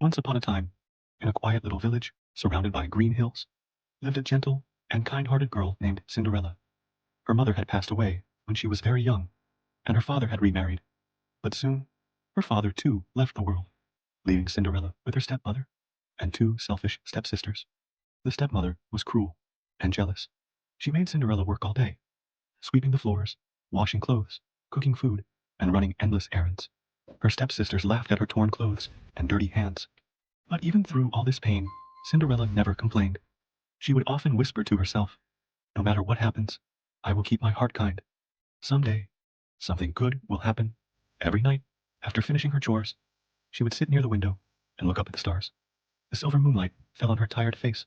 Once upon a time, in a quiet little village surrounded by green hills, lived a gentle and kind-hearted girl named Cinderella. Her mother had passed away when she was very young, and her father had remarried. But soon, her father too left the world, leaving Cinderella with her stepmother and two selfish stepsisters. The stepmother was cruel and jealous. She made Cinderella work all day, sweeping the floors, washing clothes, cooking food, and running endless errands. Her stepsisters laughed at her torn clothes and dirty hands. But even through all this pain, Cinderella never complained. She would often whisper to herself, "No matter what happens, I will keep my heart kind. Someday, something good will happen." Every night, after finishing her chores, she would sit near the window and look up at the stars. The silver moonlight fell on her tired face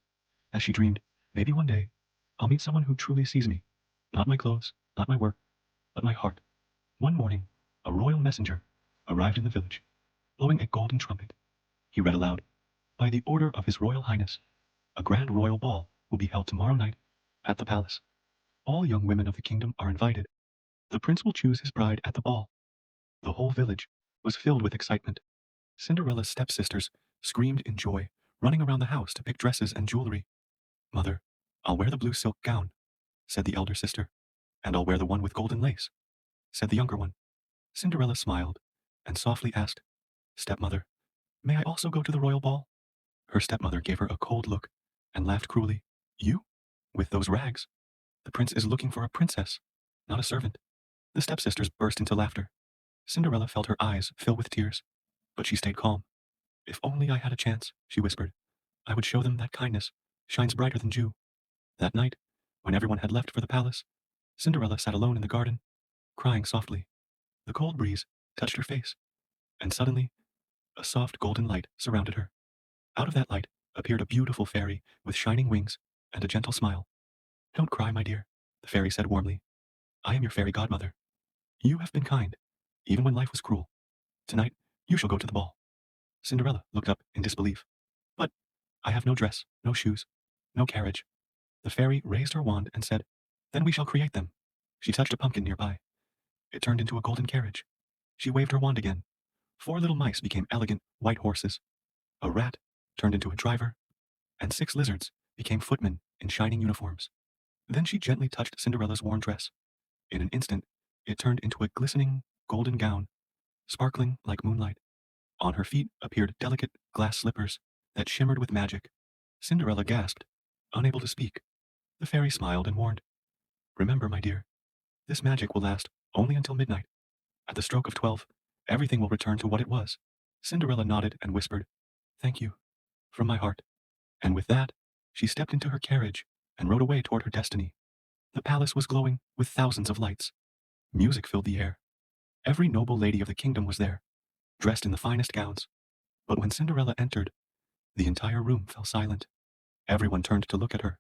as she dreamed, "Maybe one day I'll meet someone who truly sees me. Not my clothes, not my work, but my heart." One morning, a royal messenger arrived in the village, blowing a golden trumpet. He read aloud, "By the order of His Royal Highness, a grand royal ball will be held tomorrow night at the palace. All young women of the kingdom are invited. The prince will choose his bride at the ball." The whole village was filled with excitement. Cinderella's stepsisters screamed in joy, running around the house to pick dresses and jewelry. "Mother, I'll wear the blue silk gown," said the elder sister. "And I'll wear the one with golden lace," said the younger one. Cinderella smiled and softly asked, "Stepmother, may I also go to the royal ball?" Her stepmother gave her a cold look and laughed cruelly. "You? With those rags? The prince is looking for a princess, not a servant." The stepsisters burst into laughter. Cinderella felt her eyes fill with tears, but she stayed calm. "If only I had a chance," she whispered, "I would show them that kindness shines brighter than dew." That night, when everyone had left for the palace, Cinderella sat alone in the garden, crying softly. The cold breeze touched her face, and suddenly a soft golden light surrounded her. Out of that light appeared a beautiful fairy with shining wings and a gentle smile. "Don't cry, my dear," the fairy said warmly. "I am your fairy godmother. You have been kind, even when life was cruel. Tonight, you shall go to the ball." Cinderella looked up in disbelief. "But I have no dress, no shoes, no carriage." The fairy raised her wand and said, "Then we shall create them." She touched a pumpkin nearby. It turned into a golden carriage. She waved her wand again. 4 little mice became elegant white horses. A rat turned into a driver, and 6 lizards became footmen in shining uniforms. Then she gently touched Cinderella's worn dress. In an instant, it turned into a glistening golden gown, sparkling like moonlight. On her feet appeared delicate glass slippers that shimmered with magic. Cinderella gasped, unable to speak. The fairy smiled and warned, "Remember, my dear, this magic will last only until midnight. At the stroke of 12, everything will return to what it was." Cinderella nodded and whispered, "Thank you, from my heart." And with that, she stepped into her carriage and rode away toward her destiny. The palace was glowing with thousands of lights. Music filled the air. Every noble lady of the kingdom was there, dressed in the finest gowns. But when Cinderella entered, the entire room fell silent. Everyone turned to look at her.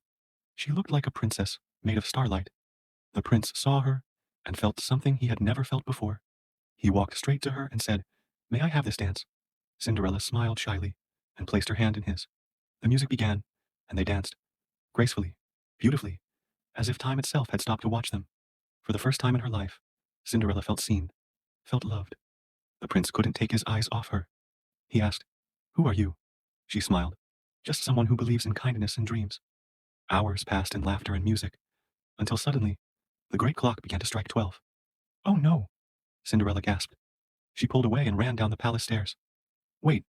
She looked like a princess made of starlight. The prince saw her and felt something he had never felt before. He walked straight to her and said, "May I have this dance?" Cinderella smiled shyly and placed her hand in his. The music began, and they danced, gracefully, beautifully, as if time itself had stopped to watch them. For the first time in her life, Cinderella felt seen, felt loved. The prince couldn't take his eyes off her. He asked, "Who are you?" She smiled, "Just someone who believes in kindness and dreams." Hours passed in laughter and music, until suddenly, the great clock began to strike 12. "Oh no!" Cinderella gasped. She pulled away and ran down the palace stairs. "Wait,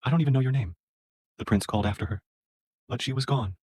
I don't even know your name," the prince called after her. But she was gone,